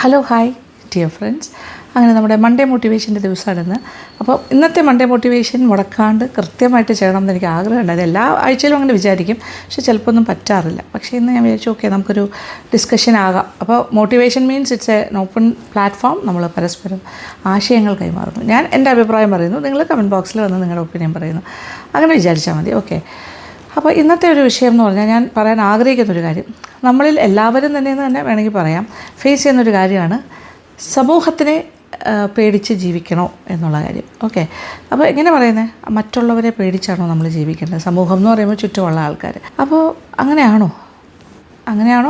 Hello hi dear friends. അങ്ങനെ നമ്മുടെ Monday മോട്ടിവേഷൻ്റെ ദിവസമാണെന്ന്. അപ്പോൾ ഇന്നത്തെ മൺഡേ മോട്ടിവേഷൻ മുടക്കാണ്ട് കൃത്യമായിട്ട് ചെയ്യണം എന്ന് എനിക്ക് ആഗ്രഹമുണ്ടായിരുന്നു. എല്ലാ ആഴ്ചയിലും അങ്ങനെ വിചാരിക്കും, പക്ഷെ ചിലപ്പോൾ ഒന്നും പറ്റാറില്ല. പക്ഷേ ഇന്ന് ഞാൻ വിചാരിച്ചു ഓക്കെ നമുക്കൊരു ഡിസ്കഷൻ ആകാം. അപ്പോൾ motivation means it's an open platform. നമ്മൾ പരസ്പരം ആശയങ്ങൾ കൈമാറുന്നു. ഞാൻ എൻ്റെ അഭിപ്രായം പറയുന്നു, നിങ്ങൾ കമൻറ്റ് ബോക്സിൽ വന്ന് നിങ്ങളുടെ ഒപ്പീനിയൻ പറയുന്നു. അങ്ങനെ വിചാരിച്ചാൽ മതി. ഓക്കെ, അപ്പോൾ ഇന്നത്തെ ഒരു വിഷയം എന്ന് പറഞ്ഞാൽ ഞാൻ പറയാൻ ആഗ്രഹിക്കുന്നൊരു കാര്യം, നമ്മളിൽ എല്ലാവരും തന്നെ വേണമെങ്കിൽ പറയാം, ഫേസ് ചെയ്യുന്നൊരു കാര്യമാണ് സമൂഹത്തിനെ പേടിച്ച് ജീവിക്കണോ എന്നുള്ള കാര്യം. ഓക്കെ, അപ്പോൾ എങ്ങനെ പറയുന്നത്, മറ്റുള്ളവരെ പേടിച്ചാണോ നമ്മൾ ജീവിക്കേണ്ടത്? സമൂഹം എന്ന് പറയുമ്പോൾ ചുറ്റുമുള്ള ആൾക്കാർ. അപ്പോൾ അങ്ങനെയാണോ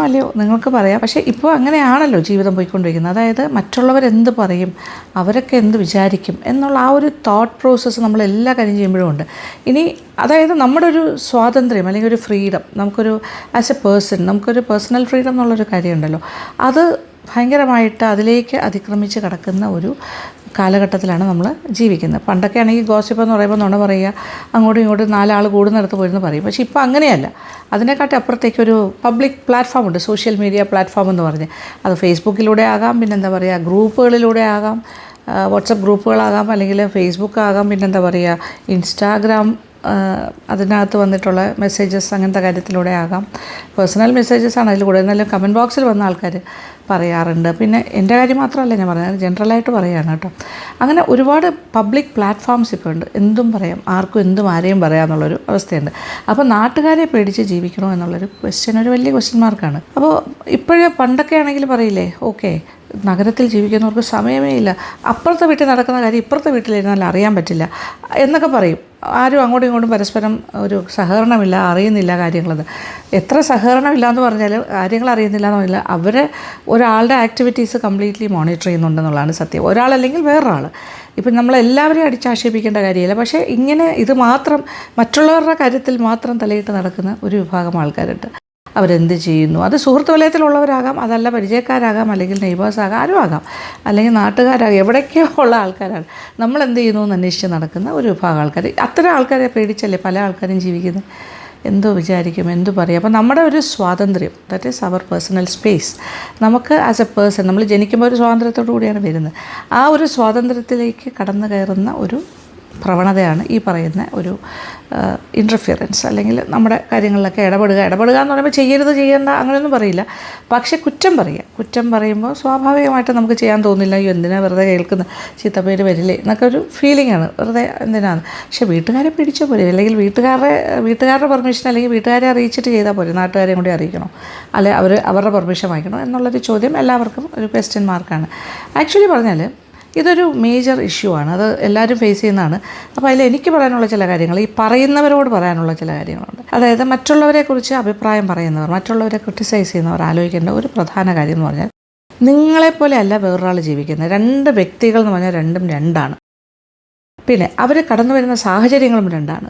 അല്ലയോ നിങ്ങൾക്ക് പറയാം. പക്ഷേ ഇപ്പോൾ അങ്ങനെയാണല്ലോ ജീവിതം പോയിക്കൊണ്ടിരിക്കുന്നത്. അതായത് മറ്റുള്ളവരെന്ത് പറയും, അവരൊക്കെ എന്ത് വിചാരിക്കും എന്നുള്ള ആ ഒരു തോട്ട് പ്രോസസ്സ് നമ്മൾ എല്ലാ കാര്യം ചെയ്യുമ്പോഴും ഉണ്ട്. ഇനി അതായത് നമ്മുടെ ഒരു സ്വാതന്ത്ര്യം അല്ലെങ്കിൽ ഒരു ഫ്രീഡം, നമുക്കൊരു ആസ് എ പേഴ്സൺ നമുക്കൊരു പേഴ്സണൽ ഫ്രീഡം എന്നുള്ളൊരു കാര്യമുണ്ടല്ലോ, അത് ഭയങ്കരമായിട്ട് അതിലേക്ക് അതിക്രമിച്ച് കിടക്കുന്ന ഒരു കാലഘട്ടത്തിലാണ് നമ്മൾ ജീവിക്കുന്നത്. പണ്ടൊക്കെ ആണെങ്കിൽ ഗോസിപ്പ് എന്ന് പറയുമ്പോൾ നുണ പറയുക, അങ്ങോട്ടും ഇങ്ങോട്ടും നാലാൾ കൂടുന്നിടത്ത് പോയിരുന്ന് പറയും. പക്ഷേ ഇപ്പോൾ അങ്ങനെയല്ല. അതിനെക്കാട്ടി അപ്പുറത്തേക്കൊരു പബ്ലിക് പ്ലാറ്റ്ഫോം ഉണ്ട്, സോഷ്യൽ മീഡിയ പ്ലാറ്റ്ഫോം എന്ന് പറഞ്ഞ്. അത് ഫേസ്ബുക്കിലൂടെ ആകാം, പിന്നെന്താ പറയുക ഗ്രൂപ്പുകളിലൂടെ ആകാം, വാട്സപ്പ് ഗ്രൂപ്പുകളാകാം, അല്ലെങ്കിൽ ഫേസ്ബുക്ക് ആകാം, പിന്നെന്താ പറയുക ഇൻസ്റ്റാഗ്രാം, അതിനകത്ത് വന്നിട്ടുള്ള മെസ്സേജസ്, അങ്ങനത്തെ കാര്യത്തിലൂടെ ആകാം. പേഴ്സണൽ മെസ്സേജസാണ് അതിൽ കൂടുതൽ. എന്നാലും കമൻറ്റ് ബോക്സിൽ വന്ന ആൾക്കാർ പറയാറുണ്ട്. പിന്നെ എൻ്റെ കാര്യം മാത്രമല്ല ഞാൻ പറയുന്നത്, ജനറലായിട്ട് പറയുകയാണ് കേട്ടോ. അങ്ങനെ ഒരുപാട് പബ്ലിക് പ്ലാറ്റ്ഫോംസ് ഇപ്പോൾ ഉണ്ട്. എന്തും പറയാം, ആർക്കും എന്തും ആരെയും പറയാമെന്നുള്ളൊരു അവസ്ഥയുണ്ട്. അപ്പോൾ നാട്ടുകാരെ പേടിച്ച് ജീവിക്കണോ എന്നുള്ളൊരു ക്വസ്റ്റ്യൻ, ഒരു വലിയ ക്വസ്റ്റ്യൻ മാർക്കാണ്. അപ്പോൾ ഇപ്പോഴേ പണ്ടൊക്കെ ആണെങ്കിൽ പറയില്ലേ, ഓക്കെ നഗരത്തിൽ ജീവിക്കുന്നവർക്ക് സമയമേ ഇല്ല, അപ്പുറത്തെ വീട്ടിൽ നടക്കുന്ന കാര്യം ഇപ്പുറത്തെ വീട്ടിലിരുന്നാൽ അറിയാൻ പറ്റില്ല എന്നൊക്കെ പറയും. ആരും അങ്ങോട്ടും ഇങ്ങോട്ടും പരസ്പരം ഒരു സഹകരണമില്ല, അറിയുന്നില്ല കാര്യങ്ങളത്. എത്ര സഹകരണമില്ല എന്ന് പറഞ്ഞാൽ കാര്യങ്ങൾ അറിയുന്നില്ല എന്ന് പറഞ്ഞാൽ അവർ ഒരാളുടെ ആക്ടിവിറ്റീസ് കംപ്ലീറ്റ്ലി മോണിറ്റർ ചെയ്യുന്നുണ്ടെന്നുള്ളതാണ് സത്യം. ഒരാളല്ലെങ്കിൽ വേറൊരാൾ. ഇപ്പം നമ്മളെല്ലാവരെയും അടിച്ചാക്ഷേപിക്കേണ്ട കാര്യമില്ല. പക്ഷേ ഇങ്ങനെ ഇത് മാത്രം മറ്റുള്ളവരുടെ കാര്യത്തിൽ മാത്രം തലയിട്ട് നടക്കുന്ന ഒരു വിഭാഗം ആൾക്കാരുണ്ട്. അവരെന്ത് ചെയ്യുന്നു, അത് സുഹൃത്ത് വലയത്തിലുള്ളവരാകാം, അതല്ല പരിചയക്കാരാകാം, അല്ലെങ്കിൽ നെയ്ബേഴ്സ് ആകാം, ആരും ആകാം, അല്ലെങ്കിൽ നാട്ടുകാരാകാം, എവിടേക്കോ ഉള്ള ആൾക്കാരാണ്. നമ്മൾ എന്ത് ചെയ്യുന്നു എന്ന് അന്വേഷിച്ച് നടക്കുന്ന ഒരു വിഭാഗം ആൾക്കാർ. അത്തരം ആൾക്കാരെ പേടിച്ചല്ലേ പല ആൾക്കാരും ജീവിക്കുന്നത്. എന്തോ വിചാരിക്കും, എന്തു പറയും. അപ്പോൾ നമ്മുടെ ഒരു സ്വാതന്ത്ര്യം, ദാറ്റ് ഈസ് അവർ പേഴ്സണൽ സ്പേസ്, നമുക്ക് ആസ് എ പേഴ്സൺ നമ്മൾ ജനിക്കുമ്പോൾ ഒരു സ്വാതന്ത്ര്യത്തോടു കൂടിയാണ് വരുന്നത്. ആ ഒരു സ്വാതന്ത്ര്യത്തിലേക്ക് കടന്നു കയറുന്ന ഒരു പ്രവണതയാണ് ഈ പറയുന്ന ഒരു ഇൻ്റർഫിയറൻസ്, അല്ലെങ്കിൽ നമ്മുടെ കാര്യങ്ങളിലൊക്കെ ഇടപെടുക എന്ന് പറയുമ്പോൾ ചെയ്യരുത് ചെയ്യേണ്ട അങ്ങനെയൊന്നും പറയില്ല. പക്ഷേ കുറ്റം പറയുമ്പോൾ സ്വാഭാവികമായിട്ട് നമുക്ക് ചെയ്യാൻ തോന്നില്ല, എന്തിനാ വെറുതെ കേൾക്കുന്ന ചീത്തപ്പേര് വരില്ലേ എന്നൊക്കെ ഒരു ഫീലിംഗാണ്, വെറുതെ എന്തിനാണ്. പക്ഷേ വീട്ടുകാരെ പിടിച്ചാൽ പോരെ, അല്ലെങ്കിൽ വീട്ടുകാരുടെ പെർമിഷൻ, അല്ലെങ്കിൽ വീട്ടുകാരെ അറിയിച്ചിട്ട് ചെയ്താൽ പോരെ, നാട്ടുകാരെയും കൂടി അറിയിക്കണോ, അല്ലെ അവരുടെ പെർമിഷൻ വാങ്ങിക്കണോ എന്നുള്ളൊരു ചോദ്യം എല്ലാവർക്കും ഒരു ക്വസ്റ്റ്യൻ മാർക്കാണ്. ആക്ച്വലി പറഞ്ഞാൽ ഇതൊരു മേജർ ഇഷ്യൂ ആണ്, അത് എല്ലാവരും ഫേസ് ചെയ്യുന്നതാണ്. അപ്പോൾ അതിൽ എനിക്ക് പറയാനുള്ള ചില കാര്യങ്ങൾ, ഈ പറയുന്നവരോട് പറയാനുള്ള ചില കാര്യങ്ങളുണ്ട്. അതായത് മറ്റുള്ളവരെക്കുറിച്ച് അഭിപ്രായം പറയുന്നവർ, മറ്റുള്ളവരെ ക്രിട്ടിസൈസ് ചെയ്യുന്നവർ ആലോചിക്കേണ്ട ഒരു പ്രധാന കാര്യം എന്ന് പറഞ്ഞാൽ, നിങ്ങളെപ്പോലെ അല്ല വേറൊരാൾ ജീവിക്കുന്നത്. രണ്ട് വ്യക്തികൾ എന്ന് പറഞ്ഞാൽ രണ്ടാണ്. പിന്നെ അവർ കടന്നു വരുന്ന സാഹചര്യങ്ങളും രണ്ടാണ്,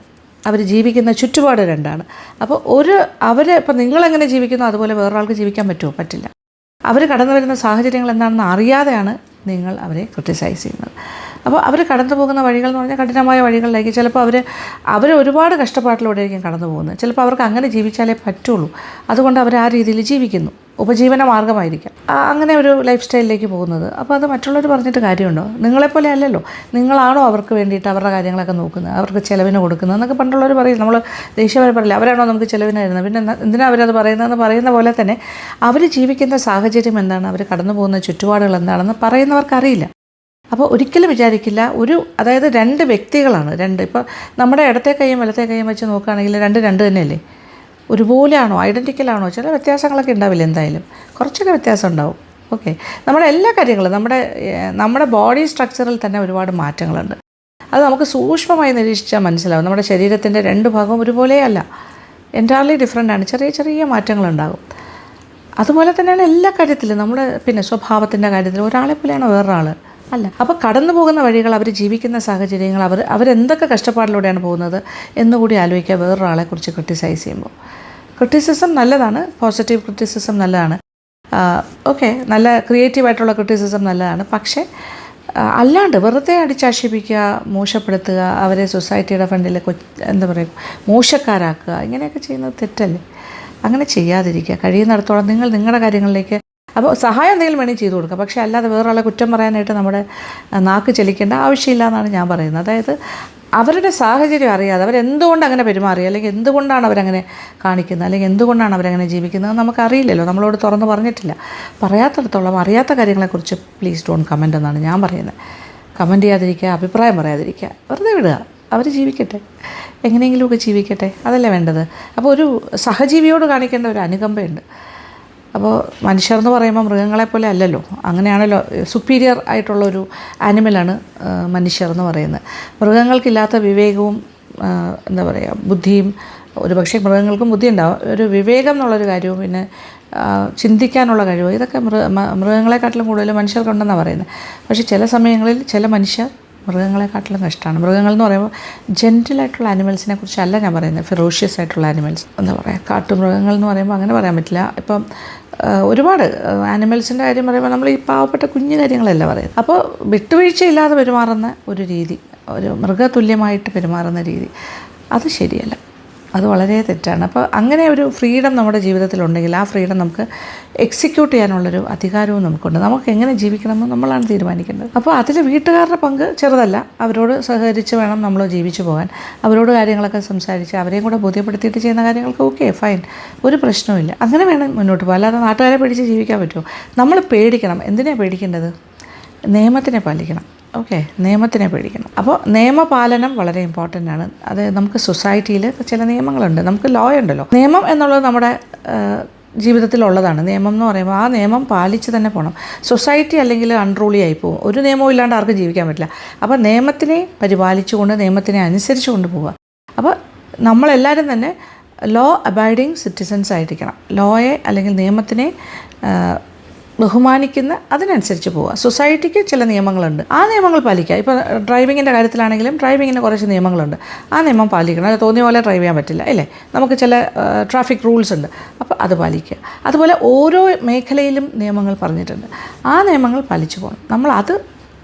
അവർ ജീവിക്കുന്ന ചുറ്റുപാട് രണ്ടാണ്. അപ്പോൾ ഇപ്പം നിങ്ങളെങ്ങനെ ജീവിക്കുന്നു അതുപോലെ വേറൊരാൾക്ക് ജീവിക്കാൻ പറ്റുമോ? പറ്റില്ല. അവർ കടന്നു വരുന്ന സാഹചര്യങ്ങൾ എന്താണെന്ന് അറിയാതെയാണ് നിങ്ങൾ അവരെ ക്രിട്ടിസൈസ് ചെയ്യുന്നത്. അപ്പോൾ അവർ കടന്നു പോകുന്ന വഴികൾ എന്ന് പറഞ്ഞാൽ കഠിനമായ വഴികളിലേക്ക്, ചിലപ്പോൾ അവർ ഒരുപാട് കഷ്ടപ്പാടിലൂടെയായിരിക്കും കടന്നു പോകുന്നത്. ചിലപ്പോൾ അവർക്ക് അങ്ങനെ ജീവിച്ചാലേ പറ്റുള്ളൂ, അതുകൊണ്ട് അവർ ആ രീതിയിൽ ജീവിക്കുന്നു, ഉപജീവന മാർഗ്ഗമായിരിക്കാം അങ്ങനെ ഒരു ലൈഫ് സ്റ്റൈലിലേക്ക് പോകുന്നത്. അപ്പോൾ അത് മറ്റുള്ളവർ പറഞ്ഞിട്ട് കാര്യമുണ്ടോ? നിങ്ങളെപ്പോലെ അല്ലല്ലോ. നിങ്ങളാണോ അവർക്ക് വേണ്ടിയിട്ട് അവരുടെ കാര്യങ്ങളൊക്കെ നോക്കുന്നത്, അവർക്ക് ചിലവിന് കൊടുക്കുന്നത് എന്നൊക്കെ പണ്ടുള്ളവർ പറയും. നമ്മൾ ദേഷ്യവരെ പറയില്ല, അവരാണോ നമുക്ക് ചിലവിന് തരുന്നത്, പിന്നെ എന്തിനാണ് അവരത് പറയുന്നതെന്ന് പറയുന്ന പോലെ തന്നെ അവർ ജീവിക്കുന്ന സാഹചര്യം എന്താണ്, അവർ കടന്നു പോകുന്ന ചുറ്റുപാടുകൾ എന്താണെന്ന് പറയുന്നവർക്കറിയില്ല. അപ്പോൾ ഒരിക്കലും വിചാരിക്കില്ല അതായത് രണ്ട് വ്യക്തികളാണ്. ഇപ്പോൾ നമ്മുടെ ഇടത്തെ കൈയും വലത്തെ കൈയും വെച്ച് നോക്കുകയാണെങ്കിൽ രണ്ട് തന്നെയല്ലേ? ഒരുപോലെയാണോ, ഐഡൻറ്റിക്കലാണോ? ചില വ്യത്യാസങ്ങളൊക്കെ ഉണ്ടാവില്ല, എന്തായാലും കുറച്ചൊക്കെ വ്യത്യാസം ഉണ്ടാവും. ഓക്കെ, നമ്മുടെ എല്ലാ കാര്യങ്ങളും നമ്മുടെ ബോഡി സ്ട്രക്ചറിൽ തന്നെ ഒരുപാട് മാറ്റങ്ങളുണ്ട്. അത് നമുക്ക് സൂക്ഷ്മമായി നിരീക്ഷിച്ചാൽ മനസ്സിലാവും. നമ്മുടെ ശരീരത്തിൻ്റെ രണ്ട് ഭാഗവും ഒരുപോലെയല്ല, എൻറ്റയർലി ഡിഫറെൻ്റാണ്. ചെറിയ മാറ്റങ്ങളുണ്ടാകും. അതുപോലെ തന്നെയാണ് എല്ലാ കാര്യത്തിലും പിന്നെ സ്വഭാവത്തിൻ്റെ കാര്യത്തിൽ ഒരാളെ പോലെയാണോ വേറൊരാൾ? അല്ല. അപ്പോൾ കടന്നു പോകുന്ന വഴികൾ, അവർ ജീവിക്കുന്ന സാഹചര്യങ്ങൾ, അവരെന്തൊക്കെ കഷ്ടപ്പാടിലൂടെയാണ് പോകുന്നത് എന്നുകൂടി ആലോചിക്കുക വേറൊരാളെക്കുറിച്ച് ക്രിട്ടിസൈസ് ചെയ്യുമ്പോൾ. ക്രിറ്റിസിസം നല്ലതാണ്, പോസിറ്റീവ് ക്രിറ്റിസിസം നല്ലതാണ്, ഓക്കെ, നല്ല ക്രിയേറ്റീവായിട്ടുള്ള ക്രിറ്റിസിസം നല്ലതാണ്. പക്ഷേ അല്ലാണ്ട് വെറുതെ അടിച്ചാക്ഷേപിക്കുക, മോശപ്പെടുത്തുക, അവരെ സൊസൈറ്റിയുടെ ഫ്രണ്ടിൽ എന്താ പറയുക മോശക്കാരാക്കുക, ഇങ്ങനെയൊക്കെ ചെയ്യുന്നത് തെറ്റല്ലേ? അങ്ങനെ ചെയ്യാതിരിക്കുക. കഴിയുന്നിടത്തോളം നിങ്ങളുടെ കാര്യങ്ങളിലേക്ക് അപ്പോൾ സഹായം എന്തെങ്കിലും വേണമെങ്കിൽ ചെയ്തു കൊടുക്കുക, പക്ഷേ അല്ലാതെ വേറൊരാളെ കുറ്റം പറയാനായിട്ട് നമ്മുടെ നാക്ക് ചലിക്കേണ്ട ആവശ്യമില്ല എന്നാണ് ഞാൻ പറയുന്നത്. അതായത് അവരുടെ സാഹചര്യം അറിയാതെ അവരെന്തുകൊണ്ട് അങ്ങനെ പെരുമാറി, അല്ലെങ്കിൽ എന്തുകൊണ്ടാണ് അവരങ്ങനെ കാണിക്കുന്നത്, അല്ലെങ്കിൽ എന്തുകൊണ്ടാണ് അവരങ്ങനെ ജീവിക്കുന്നത് നമുക്കറിയില്ലല്ലോ, നമ്മളോട് തുറന്ന് പറഞ്ഞിട്ടില്ല. പറയാത്തിടത്തോളം അറിയാത്ത കാര്യങ്ങളെക്കുറിച്ച് പ്ലീസ് ഡോണ്ട് കമൻറ്റ് എന്നാണ് ഞാൻ പറയുന്നത്. കമൻറ്റ് ചെയ്യാതിരിക്കുക, അഭിപ്രായം പറയാതിരിക്കുക, വെറുതെ വിടുക, അവർ ജീവിക്കട്ടെ, എങ്ങനെയെങ്കിലുമൊക്കെ ജീവിക്കട്ടെ, അതല്ലേ വേണ്ടത്. അപ്പോൾ ഒരു സഹജീവിയോട് കാണിക്കേണ്ട ഒരു അനുകമ്പയുണ്ട്. അപ്പോൾ മനുഷ്യർ എന്ന് പറയുമ്പോൾ മൃഗങ്ങളെപ്പോലെ അല്ലല്ലോ, അങ്ങനെയാണല്ലോ, സുപ്പീരിയർ ആയിട്ടുള്ളൊരു ആനിമലാണ് മനുഷ്യർ എന്ന് പറയുന്നത്. മൃഗങ്ങൾക്കില്ലാത്ത വിവേകവും എന്താ പറയുക ബുദ്ധിയും, ഒരു പക്ഷേ മൃഗങ്ങൾക്കും ബുദ്ധി ഉണ്ടാവും, ഒരു വിവേകം എന്നുള്ളൊരു കാര്യവും പിന്നെ ചിന്തിക്കാനുള്ള കഴിവ്, ഇതൊക്കെ മൃഗങ്ങളെക്കാട്ടിലും കൂടുതൽ മനുഷ്യർക്കുണ്ടെന്നാണ് പറയുന്നത്. പക്ഷേ ചില സമയങ്ങളിൽ ചില മനുഷ്യർ മൃഗങ്ങളെക്കാട്ടിലും കഷ്ടമാണ്. മൃഗങ്ങൾ എന്ന് പറയുമ്പോൾ ജെൻറ്റിലായിട്ടുള്ള ആനിമൽസിനെ കുറിച്ചല്ല ഞാൻ പറയുന്നത്, ഫെറോഷ്യസ് ആയിട്ടുള്ള ആനിമൽസ് എന്താ പറയുക, കാട്ടുമൃഗങ്ങൾ എന്ന് പറയുമ്പോൾ അങ്ങനെ പറയാൻ പറ്റില്ല. ഇപ്പം ഒരുപാട് ആനിമൽസിൻ്റെ കാര്യം പറയുമ്പോൾ നമ്മൾ ഈ പാവപ്പെട്ട കുഞ്ഞു കാര്യങ്ങളല്ല പറയുന്നത്. അപ്പോൾ വിട്ടുവീഴ്ചയില്ലാതെ പെരുമാറുന്ന ഒരു രീതി, ഒരു മൃഗതുല്യമായിട്ട് പെരുമാറുന്ന രീതി, അത് ശരിയല്ല, അത് വളരെ തെറ്റാണ്. അപ്പോൾ അങ്ങനെ ഒരു ഫ്രീഡം നമ്മുടെ ജീവിതത്തിലുണ്ടെങ്കിൽ ആ ഫ്രീഡം നമുക്ക് എക്സിക്യൂട്ട് ചെയ്യാനുള്ളൊരു അധികാരവും നമുക്കുണ്ട്. നമുക്ക് എങ്ങനെ ജീവിക്കണമെന്ന് നമ്മളാണ് തീരുമാനിക്കേണ്ടത്. അപ്പോൾ അതിൽ വീട്ടുകാരുടെ പങ്ക് ചെറുതല്ല. അവരോട് സഹകരിച്ച് വേണം നമ്മൾ ജീവിച്ചു പോകാൻ. അവരോട് കാര്യങ്ങളൊക്കെ സംസാരിച്ച് അവരെയും കൂടെ ബോധ്യപ്പെടുത്തിയിട്ട് ചെയ്യുന്ന കാര്യങ്ങൾക്ക് ഓക്കെ ഫൈൻ, ഒരു പ്രശ്നവുമില്ല, അങ്ങനെ വേണം മുന്നോട്ട് പോകാം. അല്ലാതെ നാട്ടുകാരെ പേടിച്ച് ജീവിക്കാൻ പറ്റുമോ? നമ്മൾ പേടിക്കണം. എന്തിനാണ് പേടിക്കേണ്ടത്? നിയമത്തിനെ പാലിക്കണം. ഓക്കെ, നിയമത്തിനെ പേടിക്കണം. അപ്പോൾ നിയമപാലനം വളരെ ഇമ്പോർട്ടൻ്റ് ആണ്. അത് നമുക്ക് സൊസൈറ്റിയിൽ ചില നിയമങ്ങളുണ്ട്, നമുക്ക് ലോ ഉണ്ടല്ലോ. നിയമം എന്നുള്ളത് നമ്മുടെ ജീവിതത്തിലുള്ളതാണ്. നിയമം എന്ന് പറയുമ്പോൾ ആ നിയമം പാലിച്ച് തന്നെ പോകണം. സൊസൈറ്റി അല്ലെങ്കിൽ അൺറൂളി ആയി പോകും. ഒരു നിയമവും ഇല്ലാണ്ട് ആർക്കും ജീവിക്കാൻ പറ്റില്ല. അപ്പോൾ നിയമത്തിനെ പരിപാലിച്ചുകൊണ്ട് നിയമത്തിനെ അനുസരിച്ച് കൊണ്ടുപോവുക. അപ്പോൾ നമ്മളെല്ലാവരും തന്നെ ലോ അബൈഡിങ് സിറ്റിസൺസ് ആയിരിക്കണം. ലോയെ അല്ലെങ്കിൽ നിയമത്തിനെ ബഹുമാനിക്കുന്ന അതിനനുസരിച്ച് പോവുക. സൊസൈറ്റിക്ക് ചില നിയമങ്ങളുണ്ട്, ആ നിയമങ്ങൾ പാലിക്കുക. ഇപ്പോൾ ഡ്രൈവിങ്ങിൻ്റെ കാര്യത്തിലാണെങ്കിലും ഡ്രൈവിങ്ങിന് കുറച്ച് നിയമങ്ങളുണ്ട്, ആ നിയമം പാലിക്കണം. അത് തോന്നിയ പോലെ ഡ്രൈവ് ചെയ്യാൻ പറ്റില്ല അല്ലേ, നമുക്ക് ചില ട്രാഫിക് റൂൾസ് ഉണ്ട്, അപ്പോൾ അത് പാലിക്കുക. അതുപോലെ ഓരോ മേഖലയിലും നിയമങ്ങൾ പറഞ്ഞിട്ടുണ്ട്, ആ നിയമങ്ങൾ പാലിച്ചു പോകണം. നമ്മൾ അത്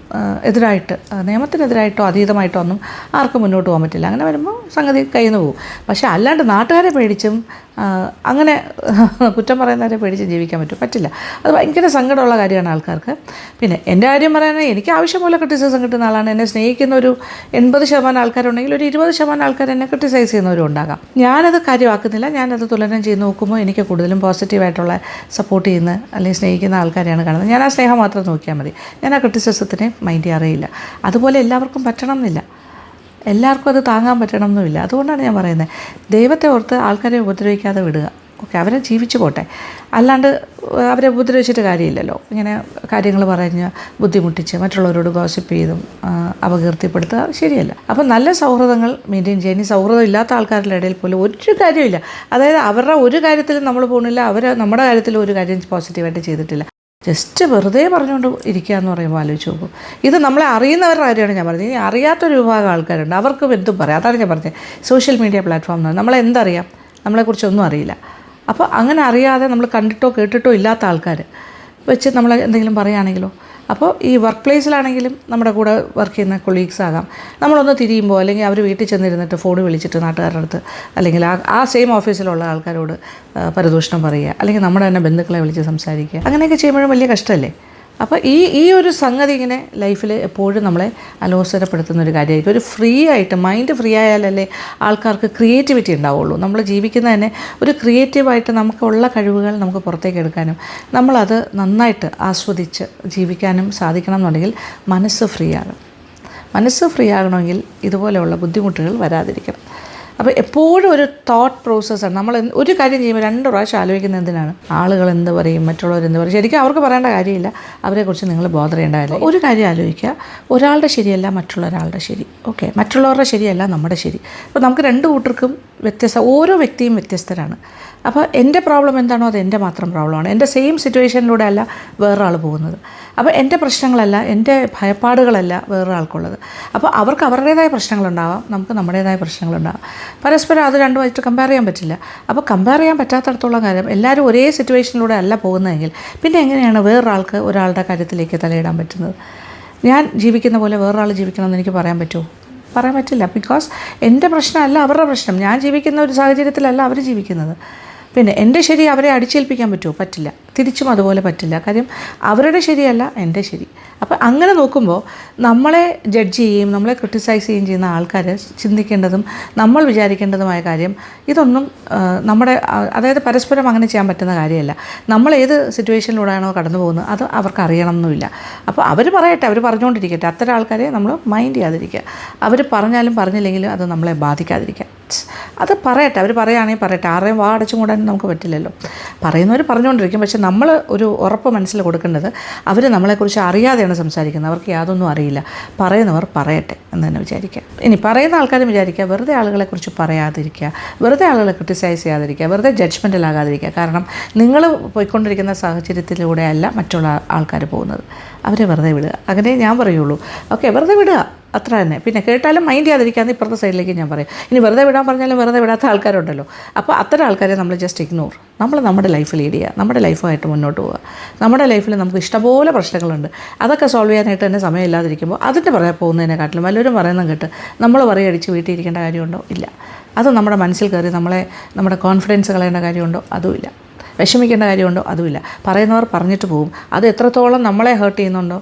എതിരായിട്ട് നിയമത്തിനെതിരായിട്ടോ അതീതമായിട്ടോ ഒന്നും ആർക്കും മുന്നോട്ട് പോകാൻ പറ്റില്ല. അങ്ങനെ വരുമ്പോൾ സംഗതി കയ്യിൽ നിന്ന് പോകും. പക്ഷേ അല്ലാണ്ട് നാട്ടുകാരെ പേടിച്ചും അങ്ങനെ കുറ്റം പറയുന്നവരെ പേടിച്ച് ജീവിക്കാൻ പറ്റില്ല. അത് ഭയങ്കര സങ്കടമുള്ള കാര്യമാണ് ആൾക്കാർക്ക്. പിന്നെ എൻ്റെ കാര്യം പറയാനാണെങ്കിൽ എനിക്ക് ആവശ്യം പോലെ ക്രിറ്റിസിസം കിട്ടുന്ന ആളാണ്. എന്നെ സ്നേഹിക്കുന്ന ഒരു 80% ആൾക്കാരുണ്ടെങ്കിൽ ഒരു 20% ആൾക്കാർ എന്നെ ക്രിറ്റിസൈസ് ചെയ്യുന്നവരും ഉണ്ടാകാം. ഞാനത് കാര്യമാക്കുന്നില്ല, ഞാനത് തുലനം ചെയ്ത് നോക്കുമ്പോൾ എനിക്ക് കൂടുതലും പോസിറ്റീവായിട്ടുള്ള സപ്പോർട്ട് ചെയ്യുന്ന അല്ലെങ്കിൽ സ്നേഹിക്കുന്ന ആൾക്കാരെയാണ് കാണുന്നത്. ഞാൻ ആ സ്നേഹം മാത്രം നോക്കിയാൽ മതി, ഞാൻ ആ ക്രിറ്റിസിസത്തിനെ മൈൻഡ് ചെയ്യാറില്ല. അതുപോലെ എല്ലാവർക്കും പറ്റണം എന്നില്ല, എല്ലാവർക്കും അത് താങ്ങാൻ പറ്റണം എന്നുമില്ല. അതുകൊണ്ടാണ് ഞാൻ പറയുന്നത്, ദൈവത്തെ ഓർത്ത് ആൾക്കാരെ ഉപദ്രവിക്കാതെ വിടുക. ഓക്കെ, അവരെ ജീവിച്ചു പോട്ടെ, അല്ലാണ്ട് അവരെ ഉപദ്രവിച്ചിട്ട് കാര്യമില്ലല്ലോ. ഇങ്ങനെ കാര്യങ്ങൾ പറഞ്ഞ് ബുദ്ധിമുട്ടിച്ച് മറ്റുള്ളവരോട് ഗോസിപ്പ് ചെയ്തും അപകീർത്തിപ്പെടുത്തുക ശരിയല്ല. അപ്പം നല്ല സൗഹൃദങ്ങൾ മെയിൻറ്റെയിൻ ചെയ്യാൻ, ഈ സൗഹൃദം ഇല്ലാത്ത ആൾക്കാരുടെ ഇടയിൽ പോലും ഒരു കാര്യമില്ല. അതായത് അവരുടെ ഒരു കാര്യത്തിലും നമ്മൾ പോകുന്നില്ല, അവർ നമ്മുടെ കാര്യത്തിലും ഒരു കാര്യം പോസിറ്റീവായിട്ട് ചെയ്തിട്ടില്ല. ജസ്റ്റ് വെറുതെ പറഞ്ഞുകൊണ്ട് ഇരിക്കുക എന്ന് പറയുമ്പോൾ ആലോചിച്ച് നോക്കും. ഇത് നമ്മളെ അറിയുന്നവരുടെ കാര്യമാണ് ഞാൻ പറഞ്ഞത്. ഇനി അറിയാത്തൊരു വിഭാഗം ആൾക്കാരുണ്ട്, അവർക്ക് എന്തും പറയാം. അതാണ് ഞാൻ പറഞ്ഞത്, സോഷ്യൽ മീഡിയ പ്ലാറ്റ്ഫോം എന്ന് പറഞ്ഞാൽ നമ്മളെന്തറിയാം, നമ്മളെക്കുറിച്ചൊന്നും അറിയില്ല. അപ്പോൾ അങ്ങനെ അറിയാതെ നമ്മൾ കണ്ടിട്ടോ കേട്ടിട്ടോ ഇല്ലാത്ത ആൾക്കാർ വെച്ച് നമ്മൾ എന്തെങ്കിലും പറയുകയാണെങ്കിലോ. അപ്പോൾ ഈ വർക്ക് പ്ലേസിലാണെങ്കിലും നമ്മുടെ കൂടെ വർക്ക് ചെയ്യുന്ന കൊളീഗ്സ് ആകാം, നമ്മളൊന്ന് തിരിയുമ്പോൾ അല്ലെങ്കിൽ അവർ വീട്ടിൽ ചെന്നിരുന്നിട്ട് ഫോൺ വിളിച്ചിട്ട് നാട്ടുകാരുടെ അടുത്ത് അല്ലെങ്കിൽ ആ സെയിം ഓഫീസിലുള്ള ആൾക്കാരോട് പരദൂഷണം പറയുക, അല്ലെങ്കിൽ നമ്മുടെ തന്നെ ബന്ധുക്കളെ വിളിച്ച് സംസാരിക്കുക, അങ്ങനെയൊക്കെ ചെയ്യുമ്പോഴും വലിയ കഷ്ടമല്ലേ. അപ്പോൾ ഈ ഒരു സംഗതി ഇങ്ങനെ ലൈഫിൽ എപ്പോഴും നമ്മളെ അലോസരപ്പെടുത്തുന്ന ഒരു കാര്യമായിരിക്കും. ഒരു ഫ്രീ ആയിട്ട് മൈൻഡ് ഫ്രീ ആയാലല്ലേ ആൾക്കാർക്ക് ക്രിയേറ്റിവിറ്റി ഉണ്ടാവുള്ളൂ. നമ്മൾ ജീവിക്കുന്ന തന്നെ ഒരു ക്രിയേറ്റീവായിട്ട് നമുക്കുള്ള കഴിവുകൾ നമുക്ക് പുറത്തേക്ക് എടുക്കാനും നമ്മളത് നന്നായിട്ട് ആസ്വദിച്ച് ജീവിക്കാനും സാധിക്കണം എന്നുണ്ടെങ്കിൽ മനസ്സ് ഫ്രീ ആകണം. മനസ്സ് ഫ്രീ ആകണമെങ്കിൽ ഇതുപോലെയുള്ള ബുദ്ധിമുട്ടുകൾ വരാതിരിക്കണം. അപ്പോൾ എപ്പോഴും ഒരു തോട്ട് പ്രോസസ്സാണ്. നമ്മൾ ഒരു കാര്യം ചെയ്യുമ്പോൾ 2 പ്രാവശ്യം ആലോചിക്കുന്നത് എന്തിനാണ്, ആളുകൾ എന്ത് പറയും, മറ്റുള്ളവർ എന്ത് പറയും. ശരിക്കും അവർക്ക് പറയേണ്ട കാര്യമില്ല, അവരെക്കുറിച്ച് നിങ്ങൾ ബോധർ ചെയ്യേണ്ട കാര്യമില്ല. ഒരു കാര്യം ആലോചിക്കുക, ഒരാളുടെ ശരിയല്ല മറ്റുള്ള ഒരാളുടെ ശരി. ഓക്കെ, മറ്റുള്ളവരുടെ ശരിയല്ല നമ്മുടെ ശരി. അപ്പോൾ നമുക്ക് 2 കൂട്ടർക്കും ഓരോ വ്യക്തിയും വ്യത്യസ്തരാണ്. അപ്പോൾ എൻ്റെ പ്രോബ്ലം എന്താണോ അത് എൻ്റെ മാത്രം പ്രോബ്ലമാണ്. എൻ്റെ സെയിം സിറ്റുവേഷനിലൂടെ അല്ല വേറൊരാൾ പോകുന്നത്. അപ്പോൾ എൻ്റെ പ്രശ്നങ്ങളല്ല, എൻ്റെ ഭയപ്പാടുകളല്ല വേറൊരാൾക്കുള്ളത്. അപ്പോൾ അവർക്ക് അവരുടേതായ പ്രശ്നങ്ങളുണ്ടാവാം, നമുക്ക് നമ്മുടേതായ പ്രശ്നങ്ങളുണ്ടാവാം. പരസ്പരം അത് രണ്ടുമായിട്ട് കമ്പയർ ചെയ്യാൻ പറ്റില്ല. അപ്പോൾ കമ്പയർ ചെയ്യാൻ പറ്റാത്തടത്തോളം കാര്യം എല്ലാവരും ഒരേ സിറ്റുവേഷനിലൂടെ അല്ല പോകുന്നതെങ്കിൽ പിന്നെ എങ്ങനെയാണ് വേറൊരാൾക്ക് ഒരാളുടെ കാര്യത്തിലേക്ക് തലയിടാൻ പറ്റുന്നത്? ഞാൻ ജീവിക്കുന്ന പോലെ വേറൊരാൾ ജീവിക്കണമെന്ന് എനിക്ക് പറയാൻ പറ്റുമോ? പറയാൻ പറ്റില്ല. ബിക്കോസ് എൻ്റെ പ്രശ്നമല്ല അവരുടെ പ്രശ്നം. ഞാൻ ജീവിക്കുന്ന ഒരു സാഹചര്യത്തിലല്ല അവർ ജീവിക്കുന്നത്. പിന്നെ എൻ്റെ ശരി അവരെ അടിച്ചേൽപ്പിക്കാൻ പറ്റുമോ? പറ്റില്ല. തിരിച്ചും അതുപോലെ പറ്റില്ല. കാര്യം അവരുടെ ശരിയല്ല എൻ്റെ ശരി. അപ്പോൾ അങ്ങനെ നോക്കുമ്പോൾ നമ്മളെ ജഡ്ജ് ചെയ്യുകയും നമ്മളെ ക്രിട്ടിസൈസ് ചെയ്യുകയും ചെയ്യുന്ന ആൾക്കാർ ചിന്തിക്കേണ്ടതും നമ്മൾ വിചാരിക്കേണ്ടതുമായ കാര്യം ഇതൊന്നും നമ്മുടെ അതായത് പരസ്പരം അങ്ങനെ ചെയ്യാൻ പറ്റുന്ന കാര്യമല്ല. നമ്മൾ ഏത് സിറ്റുവേഷനിലൂടെയാണോ കടന്നു പോകുന്നത് അത് അവർക്ക് അറിയണം എന്നുമില്ല. അപ്പോൾ അവർ പറയട്ടെ, അവർ പറഞ്ഞുകൊണ്ടിരിക്കട്ടെ. അത്തരം ആൾക്കാരെ നമ്മൾ മൈൻഡ് ചെയ്യാതിരിക്കുക. അവർ പറഞ്ഞാലും പറഞ്ഞില്ലെങ്കിലും അത് നമ്മളെ ബാധിക്കാതിരിക്കുക. അത് പറയട്ടെ, അവർ പറയുകയാണെങ്കിൽ പറയട്ടെ. ആരെയും വാ അടച്ചു കൂടാനും നമുക്ക് പറ്റില്ലല്ലോ. പറയുന്നവർ പറഞ്ഞുകൊണ്ടിരിക്കും. പക്ഷെ നമ്മൾ ഒരു ഉറപ്പ് മനസ്സിൽ കൊടുക്കേണ്ടത് അവർ നമ്മളെക്കുറിച്ച് അറിയാതെയാണ് സംസാരിക്കുന്നത്. അവർക്ക് യാതൊന്നും അറിയില്ല. പറയുന്നവർ പറയട്ടെ എന്ന് തന്നെ വിചാരിക്കുക. ഇനി പറയുന്ന ആൾക്കാരും വിചാരിക്കുക വെറുതെ ആളുകളെക്കുറിച്ച് പറയാതിരിക്കുക, വെറുതെ ആളുകളെ ക്രിട്ടിസൈസ് ചെയ്യാതിരിക്കുക, വെറുതെ ജഡ്ജ്മെൻറ്റലാകാതിരിക്കുക. കാരണം നിങ്ങൾ പോയിക്കൊണ്ടിരിക്കുന്ന സാഹചര്യത്തിലൂടെയല്ല മറ്റുള്ള ആൾക്കാർ പോകുന്നത്. അവരെ വെറുതെ വിടുക. അങ്ങനെ ഞാൻ പറയുള്ളൂ. ഓക്കെ, വെറുതെ വിടുക, അത്ര തന്നെ. പിന്നെ കേട്ടാലും മൈൻഡ് ചെയ്യാതിരിക്കാമെന്ന് ഇപ്പുറത്തെ സൈഡിലേക്ക് ഞാൻ പറയും. ഇനി വെറുതെ വിടാൻ പറഞ്ഞാലും വെറുതെ വിടാത്ത ആൾക്കാരുണ്ടല്ലോ. അപ്പോൾ അത്തരം ആൾക്കാരെ നമ്മൾ ജസ്റ്റ് ഇഗ്നോർ. നമ്മൾ നമ്മുടെ ലൈഫ് ലീഡ് ചെയ്യുക, നമ്മുടെ ലൈഫുമായിട്ട് മുന്നോട്ട് പോവുക. നമ്മുടെ ലൈഫിൽ നമുക്ക് ഇഷ്ടംപോലെ പ്രശ്നങ്ങളുണ്ട്. അതൊക്കെ സോൾവ് ചെയ്യാനായിട്ട് തന്നെ സമയമില്ലാതിരിക്കുമ്പോൾ അതിൻ്റെ പറയാൻ പോകുന്നതിനെക്കാട്ടിലും വല്ലവരും പറയുന്നത് കേട്ട് നമ്മൾ പറയടിച്ച് വീട്ടിൽ ഇരിക്കേണ്ട കാര്യമുണ്ടോ? ഇല്ല. അത് നമ്മുടെ മനസ്സിൽ കയറി നമ്മുടെ കോൺഫിഡൻസ് കളയേണ്ട കാര്യമുണ്ടോ? അതുമില്ല. വിഷമിക്കേണ്ട കാര്യമുണ്ടോ? അതുമില്ല. പറയുന്നവർ പറഞ്ഞിട്ട് പോകും. അത് എത്രത്തോളം നമ്മളെ ഹേർട്ട് ചെയ്യുന്നുണ്ടോ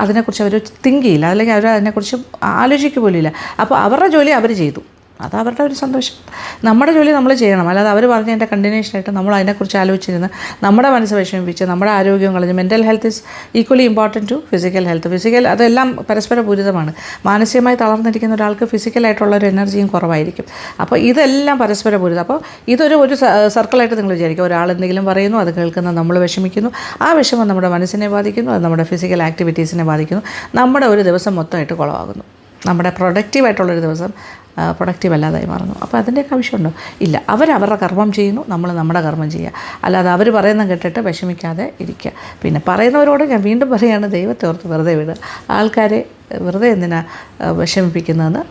അതിനെക്കുറിച്ച് അവർ തിങ്ക് ചെയ്യില്ല, അല്ലെങ്കിൽ അവർ അതിനെക്കുറിച്ച് ആലോചിക്കുക പോലും ഇല്ല. അപ്പോൾ അവരുടെ ജോലി അവർ ചെയ്തു, അത് അവരുടെ ഒരു സന്തോഷം. നമ്മുടെ ജോലി നമ്മൾ ചെയ്യണം. അല്ലാതെ അവർ പറഞ്ഞതിൻ്റെ കണ്ടിന്യൂഷനായിട്ട് നമ്മൾ അതിനെക്കുറിച്ച് ആലോചിച്ചിരുന്ന് നമ്മുടെ മനസ്സ് വിഷമിപ്പിച്ച് നമ്മുടെ ആരോഗ്യം കളഞ്ഞ്. Mental health is equally important to physical health. അതെല്ലാം പരസ്പര പൂരിതമാണ്. മാനസികമായി തളർന്നിരിക്കുന്ന ഒരാൾക്ക് ഫിസിക്കലായിട്ടുള്ളൊരു എനർജിയും കുറവായിരിക്കും. അപ്പോൾ ഇതെല്ലാം പരസ്പര പൂരിതം. അപ്പോൾ ഒരു സർക്കിളായിട്ട് നിങ്ങൾ വിചാരിക്കുക. ഒരാൾ എന്തെങ്കിലും പറയുന്നു, അത് കേൾക്കുന്ന നമ്മൾ വിഷമിക്കുന്നു. ആ വിഷമം നമ്മുടെ മനസ്സിനെ ബാധിക്കുന്നു, അത് നമ്മുടെ ഫിസിക്കൽ ആക്ടിവിറ്റീസിനെ ബാധിക്കുന്നു. നമ്മുടെ ഒരു ദിവസം മൊത്തമായിട്ട് കുളമാകുന്നു. നമ്മുടെ പ്രൊഡക്റ്റീവായിട്ടുള്ളൊരു ദിവസം പ്രൊഡക്റ്റീവ് അല്ലാതായി മാറുന്നു. അപ്പോൾ അതിൻ്റെയൊക്കെ ആവശ്യമുണ്ടോ? ഇല്ല. അവരവരുടെ കർമ്മം ചെയ്യുന്നു, നമ്മൾ നമ്മുടെ കർമ്മം ചെയ്യുക. അല്ലാതെ അവർ പറയുന്ന കേട്ടിട്ട് വിഷമിക്കാതെ ഇരിക്കുക. പിന്നെ പറയുന്നവരോട് ഞാൻ വീണ്ടും പറയുകയാണ്, ദൈവത്തെ ഓർത്ത് വെറുതെ വിടുക. ആൾക്കാരെ വെറുതെ എന്തിനാ വിഷമിപ്പിക്കുന്നതെന്ന്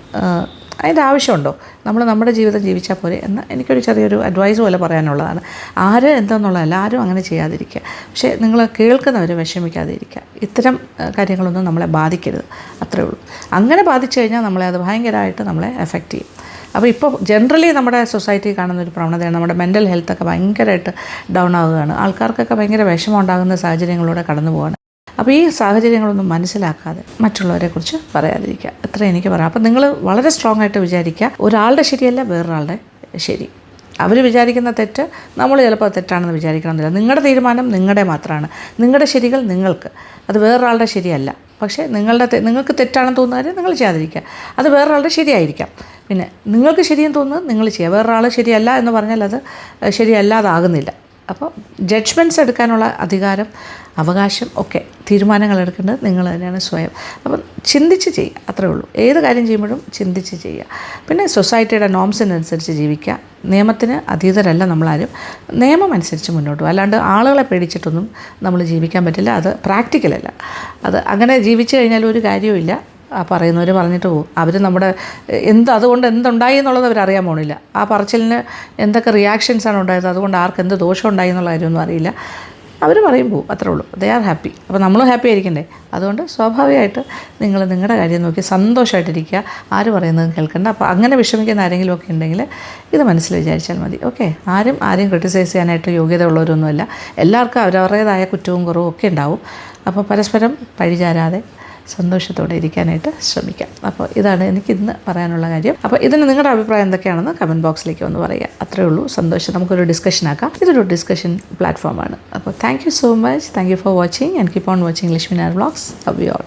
അതിൻ്റെ ആവശ്യമുണ്ടോ? നമ്മൾ നമ്മുടെ ജീവിതം ജീവിച്ചാൽ പോരെ എന്ന് എനിക്കൊരു ചെറിയൊരു അഡ്വൈസ് പോലെ പറയാനുള്ളതാണ്. ആര് എന്താണെന്നുള്ളതല്ല, ആരും അങ്ങനെ ചെയ്യാതിരിക്കുക. പക്ഷേ നിങ്ങൾ കേൾക്കുന്നവരെ വിഷമിക്കാതെ ഇരിക്കുക. ഇത്തരം കാര്യങ്ങളൊന്നും നമ്മളെ ബാധിക്കരുത്, അത്രേ ഉള്ളൂ. അങ്ങനെ ബാധിച്ചു കഴിഞ്ഞാൽ നമ്മളെ അത് ഭയങ്കരമായിട്ട് നമ്മളെ എഫക്റ്റ് ചെയ്യും. അപ്പോൾ ഇപ്പോൾ ജനറലി നമ്മുടെ സൊസൈറ്റി കാണുന്ന ഒരു പ്രവണതയാണ് നമ്മുടെ മെൻ്റൽ ഹെൽത്തൊക്കെ ഭയങ്കരമായിട്ട് ഡൗൺ ആവുകയാണ്. ആൾക്കാർക്കൊക്കെ ഭയങ്കര വിഷമം ഉണ്ടാകുന്ന സാഹചര്യങ്ങളിലൂടെ കടന്നു പോവുകയാണ്. അപ്പോൾ ഈ സാഹചര്യങ്ങളൊന്നും മനസ്സിലാക്കാതെ മറ്റുള്ളവരെക്കുറിച്ച് പറയാതിരിക്കുക, അത്ര എനിക്ക് പറയാം. അപ്പോൾ നിങ്ങൾ വളരെ സ്ട്രോങ് ആയിട്ട് വിചാരിക്കുക, ഒരാളുടെ ശരിയല്ല വേറൊരാളുടെ ശരി. അവർ വിചാരിക്കുന്ന തെറ്റ് നമ്മൾ ചിലപ്പോൾ തെറ്റാണെന്ന് വിചാരിക്കണമെന്നില്ല. നിങ്ങളുടെ തീരുമാനം നിങ്ങളുടെ മാത്രമാണ്. നിങ്ങളുടെ ശരികൾ നിങ്ങൾക്ക്, അത് വേറൊരാളുടെ ശരിയല്ല. പക്ഷേ നിങ്ങൾക്ക് തെറ്റാണെന്ന് തോന്നുന്നത് നിങ്ങൾ ചെയ്യാതിരിക്കുക. അത് വേറൊരാളുടെ ശരിയായിരിക്കാം. പിന്നെ നിങ്ങൾക്ക് ശരിയെന്ന് തോന്നുന്നത് നിങ്ങൾ ചെയ്യുക. വേറൊരാൾ ശരിയല്ല എന്ന് പറഞ്ഞാൽ അത് ശരിയല്ലാതാകുന്നില്ല. അപ്പോൾ ജഡ്ജ്മെൻറ്റ്സ് എടുക്കാനുള്ള അധികാരം, അവകാശം ഒക്കെ തീരുമാനങ്ങൾ എടുക്കേണ്ടത് നിങ്ങൾ തന്നെയാണ് സ്വയം. അപ്പം ചിന്തിച്ച് ചെയ്യുക, അത്രേ ഉള്ളൂ. ഏത് കാര്യം ചെയ്യുമ്പോഴും ചിന്തിച്ച് ചെയ്യുക. പിന്നെ സൊസൈറ്റിയുടെ നോംസിനനുസരിച്ച് ജീവിക്കുക. നിയമത്തിന് അതീതരല്ല നമ്മളാരും. നിയമം അനുസരിച്ച് മുന്നോട്ട് പോകുക. അല്ലാണ്ട് ആളുകളെ പേടിച്ചിട്ടൊന്നും നമ്മൾ ജീവിക്കാൻ പറ്റില്ല. അത് പ്രാക്ടിക്കലല്ല. അത് അങ്ങനെ ജീവിച്ചു കഴിഞ്ഞാൽ ഒരു കാര്യവുമില്ല. ആ പറയുന്നവർ പറഞ്ഞിട്ട് പോകും. അവർ നമ്മുടെ അതുകൊണ്ട് എന്തുണ്ടായി എന്നുള്ളത് അവരറിയാൻ പോണില്ല. ആ പറച്ചിലിന് എന്തൊക്കെ റിയാക്ഷൻസാണ് ഉണ്ടായത്, അതുകൊണ്ട് ആർക്ക് എന്ത് ദോഷം ഉണ്ടായി എന്നുള്ള കാര്യമൊന്നും അറിയില്ല. അവർ പറയും പോവും, അത്രേ ഉള്ളൂ. They are happy. അപ്പോൾ നമ്മളും ഹാപ്പി ആയിരിക്കണ്ടേ? അതുകൊണ്ട് സ്വാഭാവികമായിട്ട് നിങ്ങൾ നിങ്ങളുടെ കാര്യം നോക്കി സന്തോഷമായിട്ടിരിക്കുക. ആര് പറയുന്നതും കേൾക്കണ്ട. അപ്പോൾ അങ്ങനെ വിഷമിക്കുന്ന ആരെങ്കിലും ഒക്കെ ഉണ്ടെങ്കിൽ ഇത് മനസ്സിൽ വിചാരിച്ചാൽ മതി. ഓക്കെ, ആരെയും ക്രിട്ടിസൈസ് ചെയ്യാനായിട്ട് യോഗ്യത ഉള്ളവരൊന്നുമല്ല. എല്ലാവർക്കും അവരവരുടേതായ കുറ്റവും കുറവും ഒക്കെ ഉണ്ടാവും. അപ്പോൾ പരസ്പരം പഴിചാരാതെ സന്തോഷത്തോടെ ഇരിക്കാനായിട്ട് ശ്രമിക്കാം. അപ്പോൾ ഇതാണ് എനിക്കിന്ന് പറയാനുള്ള കാര്യം. അപ്പോൾ ഇതിന് നിങ്ങളുടെ അഭിപ്രായം എന്തൊക്കെയാണെന്ന് കമൻറ്റ് ബോക്സിലേക്ക് ഒന്ന് പറയുക. അത്രേ ഉള്ളൂ. സന്തോഷം. നമുക്കൊരു ഡിസ്കഷൻ ആക്കാം. ഇതൊരു ഡിസ്കഷൻ പ്ലാറ്റ്ഫോമാണ്. അപ്പോൾ thank you so much. Thank you for watching and keep on watching Lakshmi Nair vlogs. Love you all.